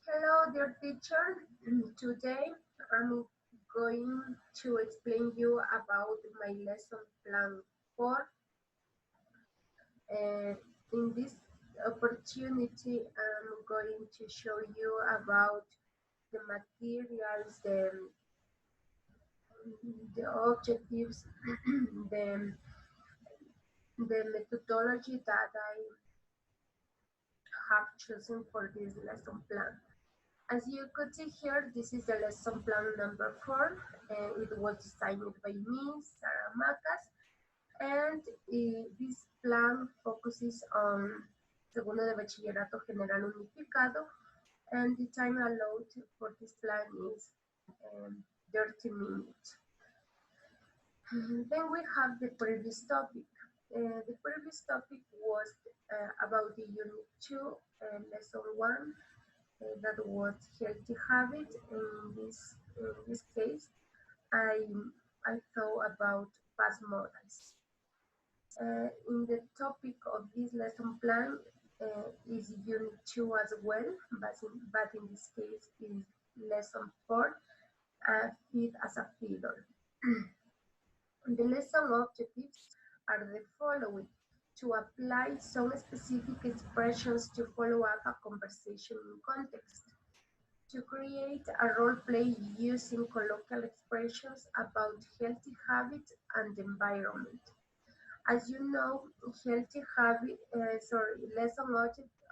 Hello, dear teacher. Today I'm going to explain you about my lesson plan 4. Uh, in this opportunity, I'm going to show you about the materials, the objectives, the, the methodology that I have chosen for this lesson plan. As you could see here, this is the lesson plan number 4. It was designed by me, Sarah Macas, and this plan focuses on Segundo de Bachillerato General Unificado, and the time allowed for this plan is 30 minutes. Then we have the previous topic. The previous topic was about the Unit 2, Lesson 1, that was healthy habit. In this case, I I thought about past models. In the topic of this lesson plan is Unit 2 as well, but in this case is Lesson 4, Feed as a Feeder. The lesson objectives are the following: to apply some specific expressions to follow up a conversation in context, to create a role play using colloquial expressions about healthy habits and environment. As you know, lesson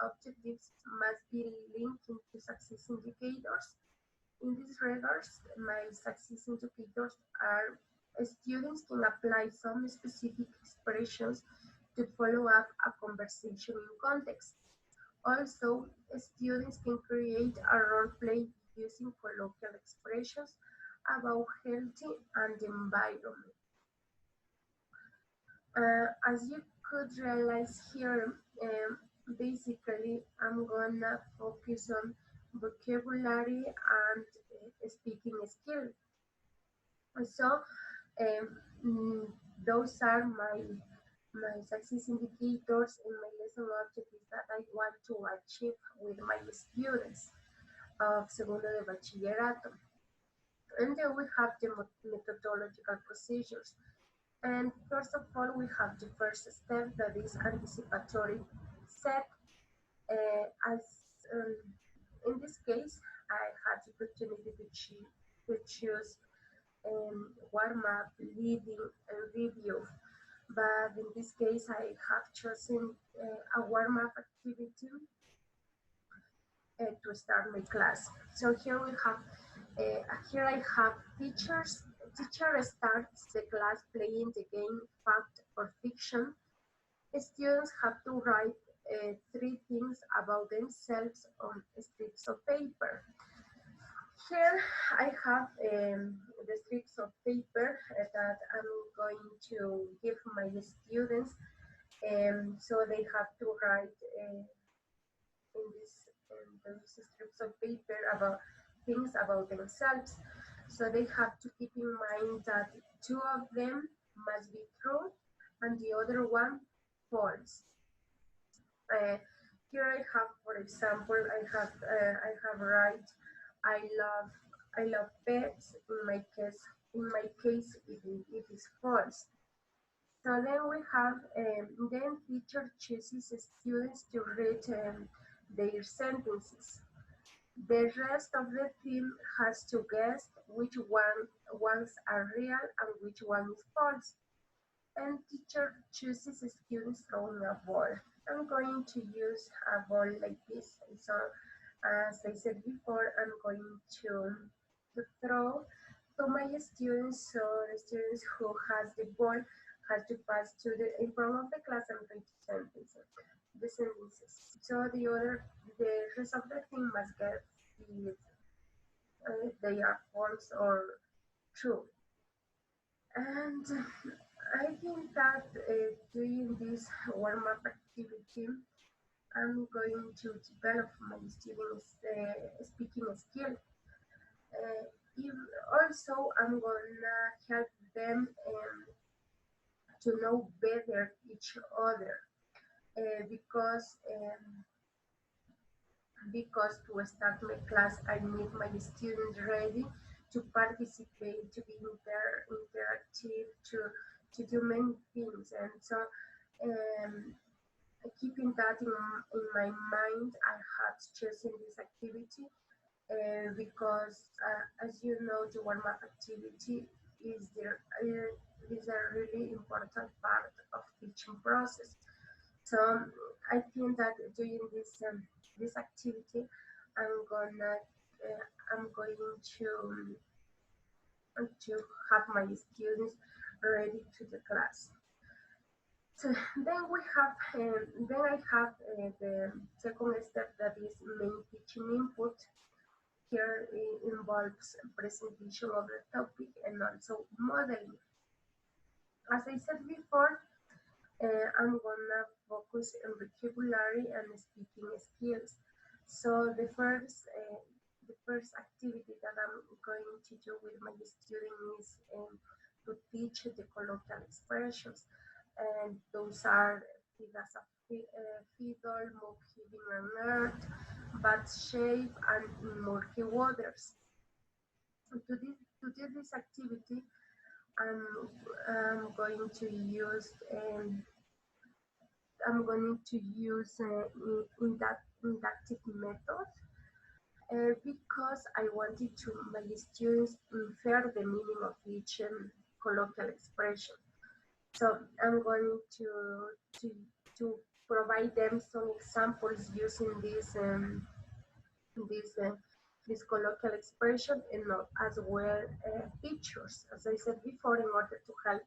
objectives must be linked to success indicators. In this regard, my success indicators are students can apply some specific expressions to follow up a conversation in context. Also, students can create a role play using colloquial expressions about healthy and environment. As you could realize here, basically I'm gonna focus on vocabulary and speaking skills. So um, those are my success indicators and my lesson objectives that I want to achieve with my students of Segundo de Bachillerato. And then we have the methodological procedures. And first of all, we have the first step, that is anticipatory set. As um, in this case, I had the opportunity to choose warm up, leading, and review. But in this case, I have chosen a warm up activity to start my class. So here I have teachers. Teacher starts the class playing the game fact or fiction. Students have to write 3 things about themselves on strips of paper. Here I have the strips of paper that I'm going to give my students, so they have to write in those strips of paper about things about themselves. So they have to keep in mind that 2 of them must be true and the other one false. Uh, Here I have, for example, I have write I love I love pets. In my case, it is false. So then we have then teacher chooses students to read their sentences. The rest of the team has to guess which ones are real and which one is false. And teacher chooses students throwing a ball. I'm going to use a ball like this. So as I said before, I'm going to throw to my students. So the students who has the ball has to pass to the in front of the class and read the sentences. So the rest of the team must get if they are false or true. And I think that doing this warm-up activity, I'm going to develop my students' speaking skill. If also, I'm gonna help them to know better each other because because to start my class, I need my students ready to participate, to be interactive, to do many things. And so, um, keeping that in my mind, I had chosen this activity because, as you know, the warm-up activity is, is a really important part of teaching process. So I think that during this activity, I'm gonna I'm going to have my students ready to the class. So then we have then I have the second step, that is main teaching input. Here it involves presentation of the topic and also modeling. As I said before, I'm gonna focus on vocabulary and speaking skills. So the first activity that I'm going to do with my student is to teach the colloquial expressions, and those are figures of fiddle, move, heaving, and earth, bad shape, and murky waters. To do this activity, I'm going to use inductive method because I wanted to my students infer the meaning of each colloquial expression. So I'm going to to provide them some examples using this this colloquial expression, and as well pictures, as I said before, in order to help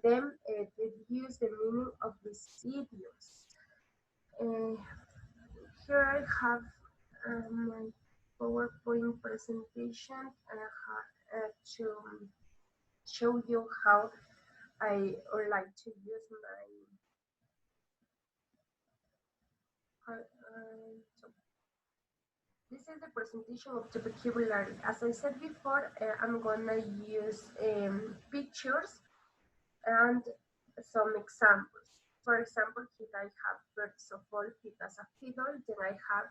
them deduce the meaning of these idioms. Uh, Here I have my PowerPoint presentation to show you how I would like to use so this is the presentation of the vocabulary. As I said before, I'm gonna use pictures and some examples. For example, here I have, first of all, hit as a fiddle, then I have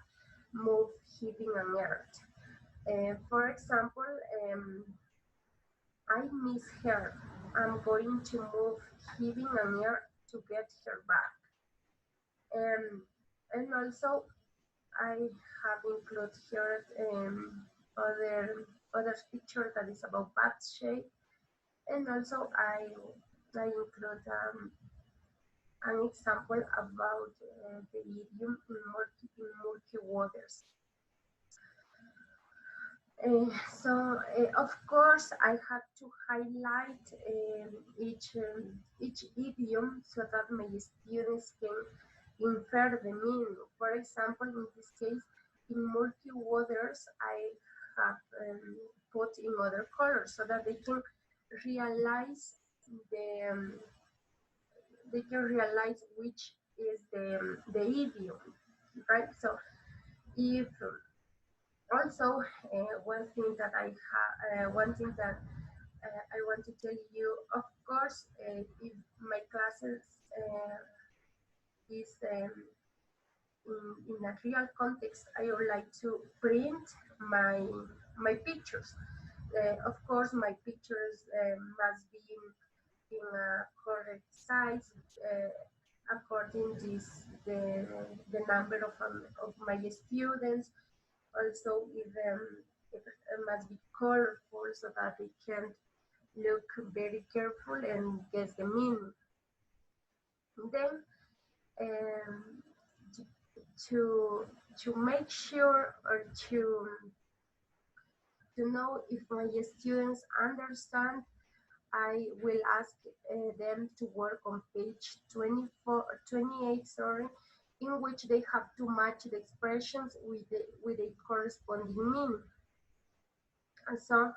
move, hitting, and earth. For example, I miss her. I'm going to move hitting and earth to get her back. And also, I have included here other picture that is about bad shape, and also I include an example about the idiom in murky waters. Of course, I have to highlight each idiom so that my students can infer the meaning. For example, in this case, in murky waters, I have put in other colors so that realize the um, they can realize which is the idiom, right? So if also one thing that one thing that I want to tell you, of course, if my classes is in a real context, I would like to print my pictures. Of course, my pictures must be in a correct size according the number of my students. Also, it must be colorful so that they can look very careful and guess the meaning. Then, um, to to make sure or to know if my students understand, I will ask them to work on page 28, sorry, in which they have to match the expressions with a corresponding meaning. And so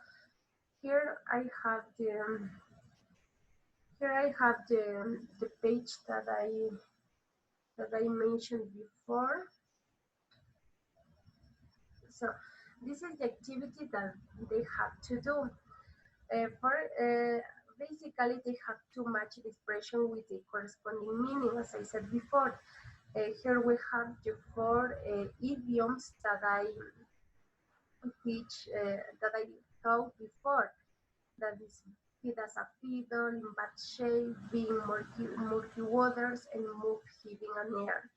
here I have the page that I mentioned before. So this is the activity that they have to do. Basically, they have to match the expression with the corresponding meaning, as I said before. Here we have the four idioms that I teach, that I taught before. That is fit as a fiddle, in bad shape, being murky waters, and move heaving and earth.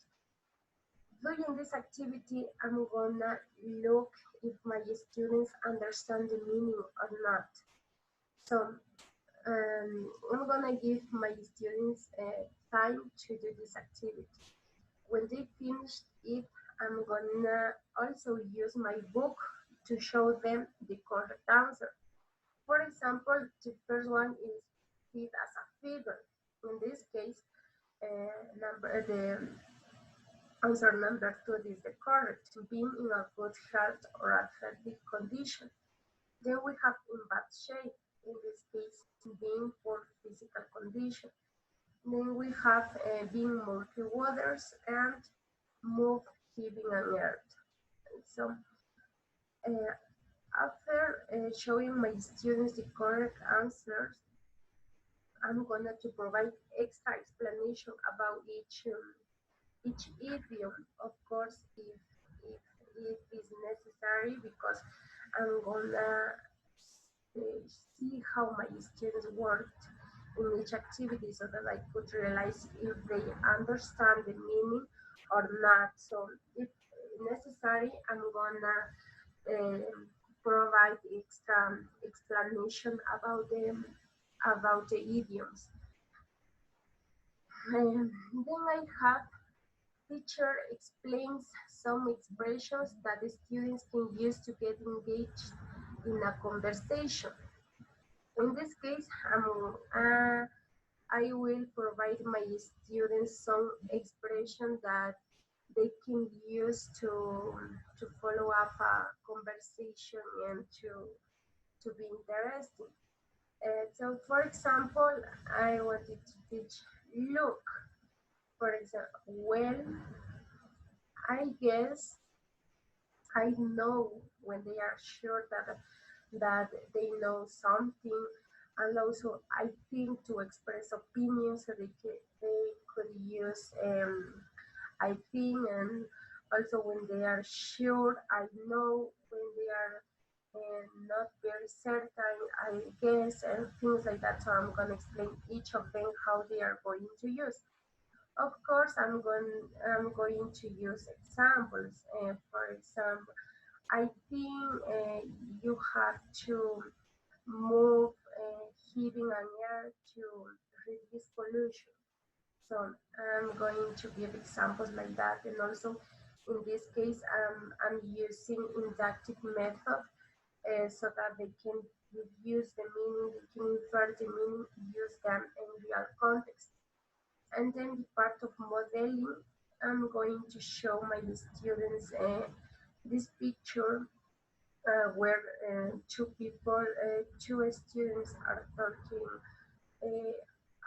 During this activity, I'm gonna look if my students understand the meaning or not. So I'm gonna give my students time to do this activity. When they finish it, I'm gonna also use my book to show them the correct answer. For example, the first one is fit as a fiddle. In this case, the answer number two is the correct, being in a good health or athletic condition. Then we have in bad shape, in this case, being for physical condition. Then we have being murky waters and move heaving and earth. So uh, after showing my students the correct answers, I'm going to provide extra explanation about each idiom, of course, if it is necessary, because I'm gonna see how my students worked in each activity so that I could realize if they understand the meaning or not. So if necessary, I'm gonna provide extra explanation about the idioms. Then I have teacher explains some expressions that the students can use to get engaged in a conversation. In this case, I will provide my students some expression that they can use to follow up a conversation and to be interesting. So, for example, I wanted to teach look. For example, well, I guess I know when they are sure that they know something, and also I think to express opinions so they could use I think, and also when they are sure, I know, when they are not very certain, I guess, and things like that. So I'm going to explain each of them how they are going to use. Of course, I'm going to use examples. For example, I think you have to move heaving an air to reduce pollution. So I'm going to give examples like that. And also in this case, I'm using inductive method so that they can use the meaning, they can infer the meaning, use them in real context. And then the part of modeling, I'm going to show my students this picture where two students are talking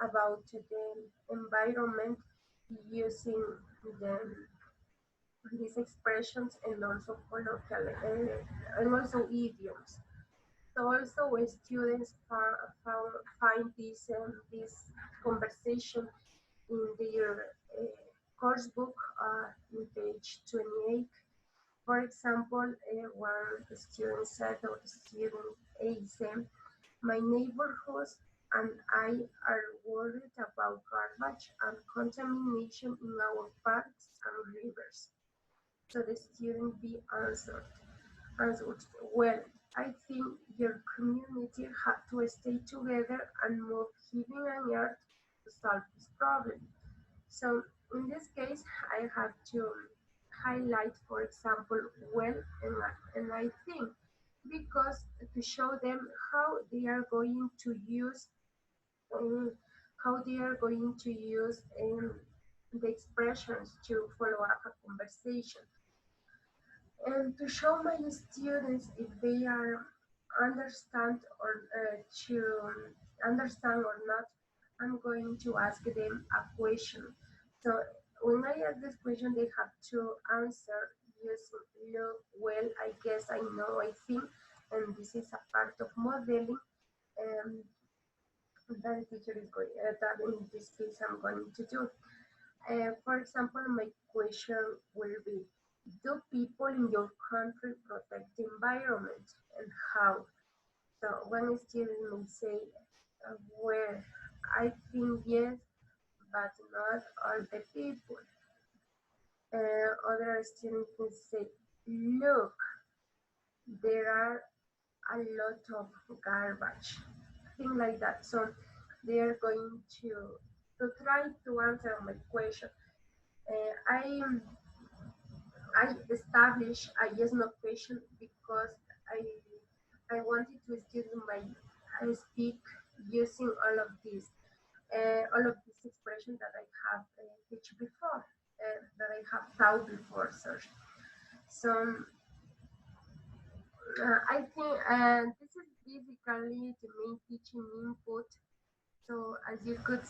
about the environment using the, these expressions and also colloquial and also idioms. So also students find this conversation in their course book in page 28. For example, one student said, or student A said, my neighborhood and I are worried about garbage and contamination in our parks and rivers. So the student B answered, well, I think your community have to stay together and move heaven and earth to solve this problem. So in this case, I have to highlight, for example, well and I think, because to show them how they are going to use um, the expressions to follow up a conversation, and to show my students if they are understand or to understand or not. I'm going to ask them a question. So when I ask this question, they have to answer using look, well, I guess, I know, I think, and this is a part of modeling. Um, that the teacher is going, that in this case I'm going to do. For example, my question will be, do people in your country protect the environment and how? So one student may say, well, I think yes, but not all the people. Other students can say, look, there are a lot of garbage, things like that. So they are going to try to answer my question. I established a yes no question because I wanted to student my I speak using all of these expressions that I have teach before, that I have taught before. So I think this is basically the main teaching input. So as you could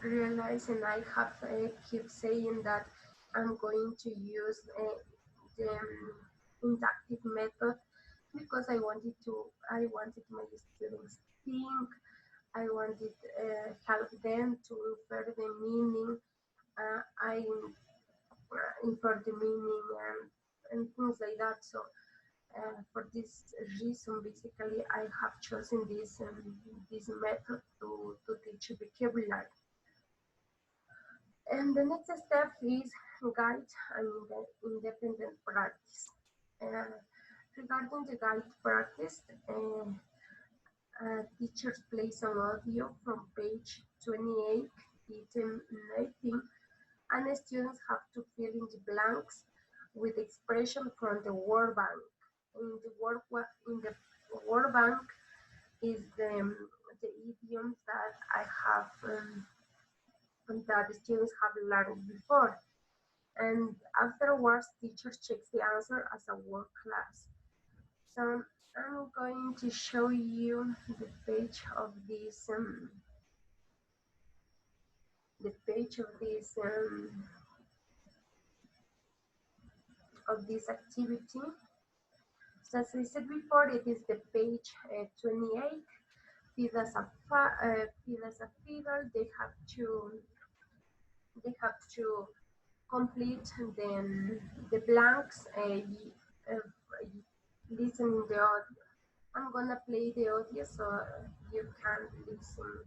realize, and I have keep saying that I'm going to use the inductive method because I wanted my students think. I wanted help them to infer the meaning. I infer the meaning and things like that. So for this reason, basically, I have chosen this method to teach vocabulary. And the next step is guide and independent practice. Uh, Regarding the guide practice, teachers plays an audio from page 28, item 19, and students have to fill in the blanks with expression from the word bank. In the word bank is the idioms that I have that the students have learned before. And afterwards, teacher checks the answer as a word class. So I'm going to show you the page of this activity. So as I said before, it is the page 28. Fill as a figure. They have to complete the blanks. Listening the audio. I'm gonna play the audio so you can listen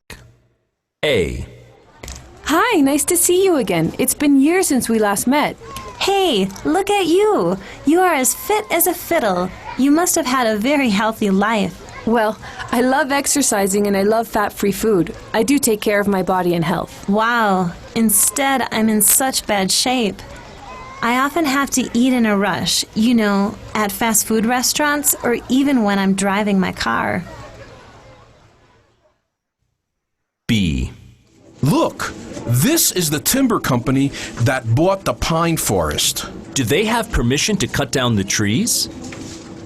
it. A. Hi, nice to see you again. It's been years since we last met. Hey, look at you. You are as fit as a fiddle. You must have had a very healthy life. Well, I love exercising and I love fat-free food. I do take care of my body and health. Wow. Instead, I'm in such bad shape. I often have to eat in a rush, at fast food restaurants or even when I'm driving my car. B. Look, this is the timber company that bought the pine forest. Do they have permission to cut down the trees?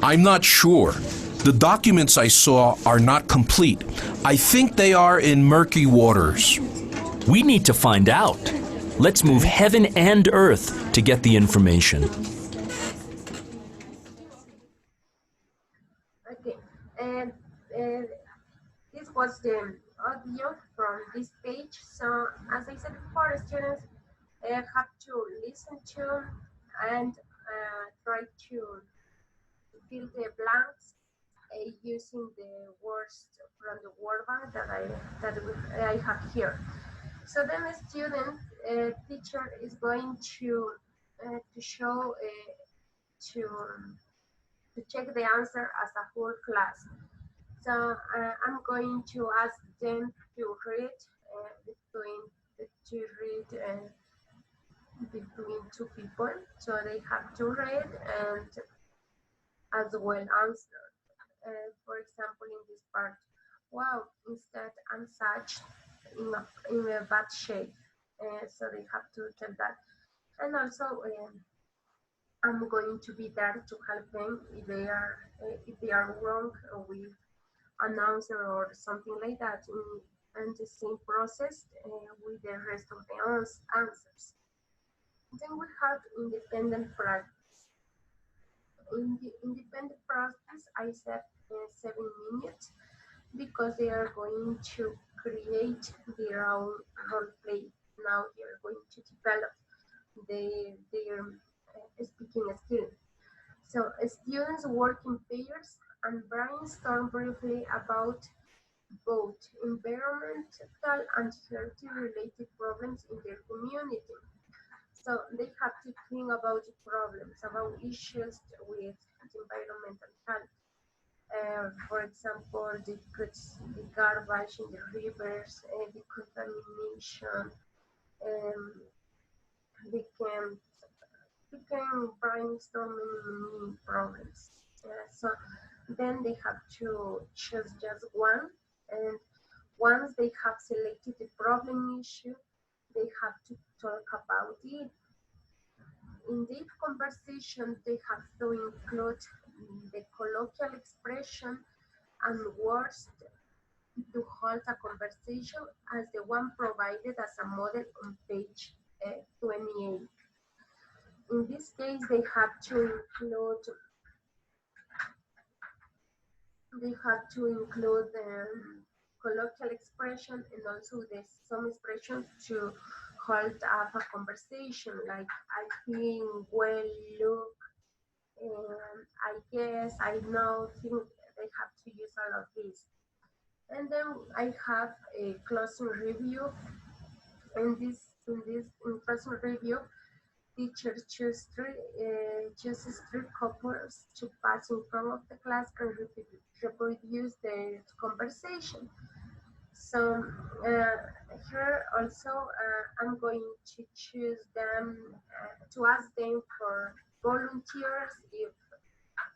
I'm not sure. The documents I saw are not complete. I think they are in murky waters. We need to find out. Let's move heaven and earth to get the information. Okay, and this was the audio from this page. So as I said before, students have to listen to and try to fill the blanks using the words from the word bank that I have here. So then the student teacher is going to show to to check the answer as a whole class. So I'm going to ask them to read between two people. So they have to read and as well answer. For example, in this part, wow, instead I'm such in a bad shape. So they have to tell that. And also, I'm going to be there to help them if they are wrong with an answer or something like that. and the same process with the rest of the answers. Then we have independent practice. In the independent practice, I set 7 minutes because they are going to create their own role play. Now they are going to develop their speaking skill. So students work in pairs and brainstorm briefly about both environmental and health-related problems in their community. So they have to think about the problems, about issues with the environmental health. For example, the garbage in the rivers, the contamination. They can brainstorm many problems. So then they have to choose just one, and once they have selected the problem issue, they have to talk about it. In this conversation, they have to include the colloquial expression and words to hold a conversation as the one provided as a model on page 28. In this case, they have to include colloquial expression and also some expression to hold up a conversation, like I think, well, look, I guess, I know. Think they have to use all of this. And then I have a closing review. In closing review, teachers chooses three couples to pass in front of the class and reproduce their conversation. So here also I'm going to choose them to ask them for volunteers.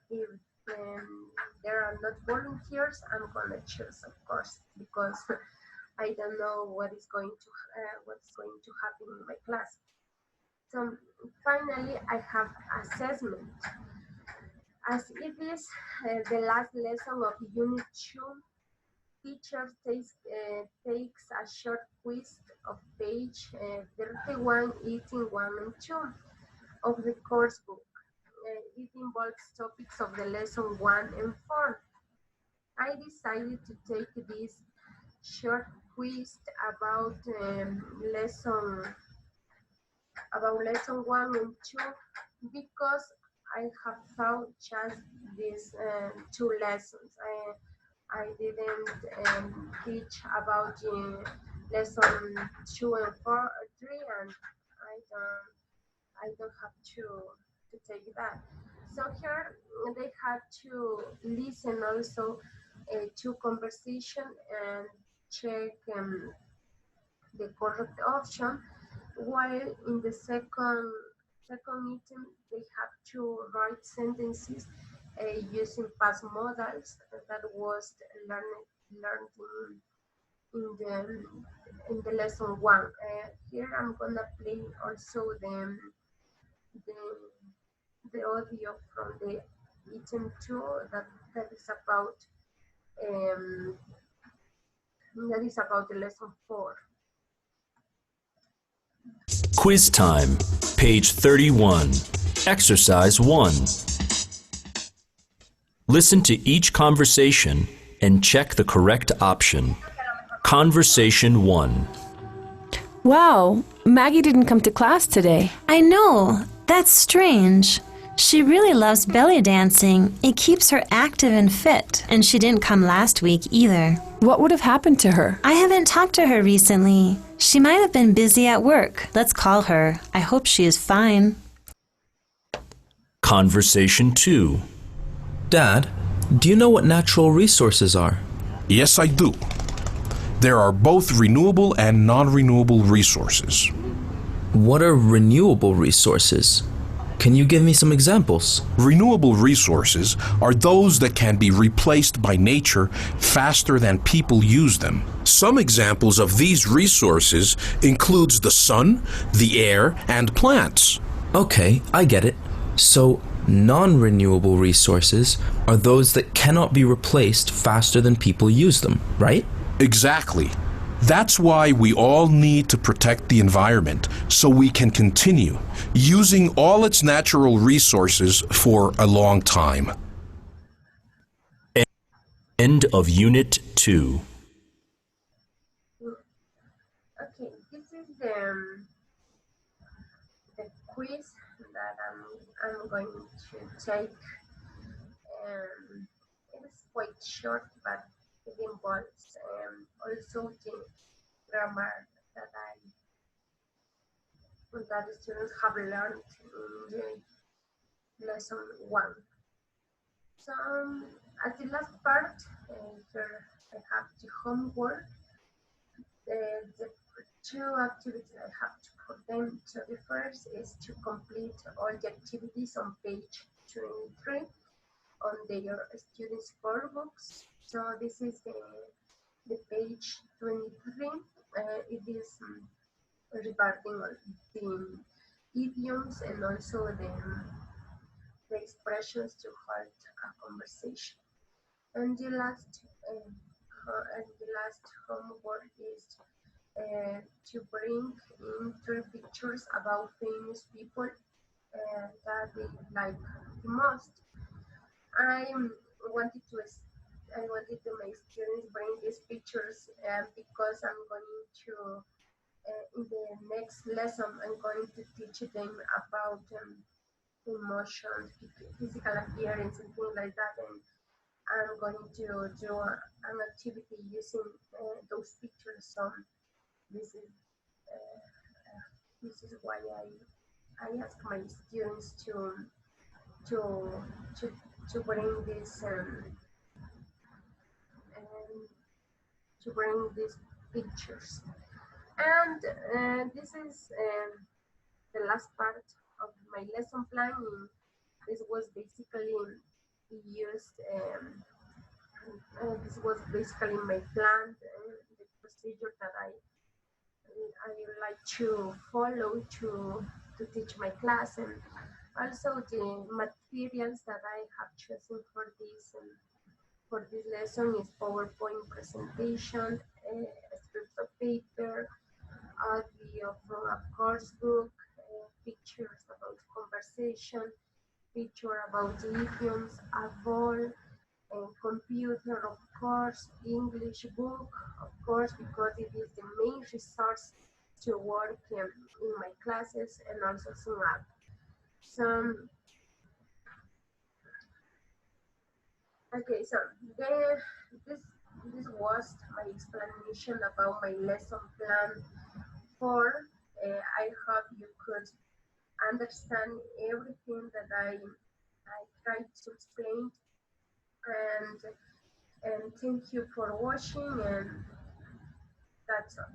If there are not volunteers, I'm gonna choose, of course, because I don't know what's going to happen in my class. So finally, I have assessment. As it is the last lesson of Unit 2, teacher takes a short quiz of page 31, 18, 1 and 2 of the course book. It involves topics of the lesson 1 and 4. I decided to take this short quiz about lesson 1 and 2 because I have taught just these 2 lessons. I didn't teach about lesson 2 and 3, and I don't have to take that. So here they had to listen also to conversation and check the correct option, while in the second item they have to write sentences using past modals that was learned in the lesson 1. Here I'm gonna play also the audio from the item 2 that is about the lesson 4. Quiz time, page 31, exercise 1. Listen to each conversation and check the correct option. Conversation 1. Wow, Maggie didn't come to class today. I know. That's strange. She really loves belly dancing. It keeps her active and fit. And she didn't come last week either. What would have happened to her? I haven't talked to her recently. She might have been busy at work. Let's call her. I hope she is fine. Conversation 2. Dad, do you know what natural resources are? Yes, I do. There are both renewable and non-renewable resources. What are renewable resources? Can you give me some examples? Renewable resources are those that can be replaced by nature faster than people use them. Some examples of these resources includes the sun, the air, and plants. Okay, I get it. So, non-renewable resources are those that cannot be replaced faster than people use them, right? Exactly. That's why we all need to protect the environment so we can continue using all its natural resources for a long time. End of Unit 2. Okay, this is the quiz that I'm going to take. It is quite short, but it involves also the grammar that the students have learned in the lesson 1. So at the last part, here I have the homework. The two activities I have to put them. So the first is to complete all the activities on page 23 on their student scorebooks. So this is the page 23. It is regarding the idioms and also the expressions to hold a conversation. And the last homework is to bring in 3 pictures about famous people that they like the most. I wanted to make students bring these pictures because I'm going to in the next lesson I'm going to teach them about emotions, physical appearance, and things like that. And I'm going to do an activity using those pictures. So this is why I ask my students to to to bring this pictures. And this is the last part of my lesson plan. This was basically used. This was basically my plan, the procedure that I like to follow to teach my class, and also the materials that I have chosen for this lesson is PowerPoint presentation, strips of paper, audio from a course book, pictures about conversation, picture about idioms, a ball, computer, of course, English book, of course, because it is the main resource to work in my classes, and also some app. So, okay, so this was my explanation about my lesson plan 4. I hope you could understand everything that I tried to explain, and thank you for watching, and that's all.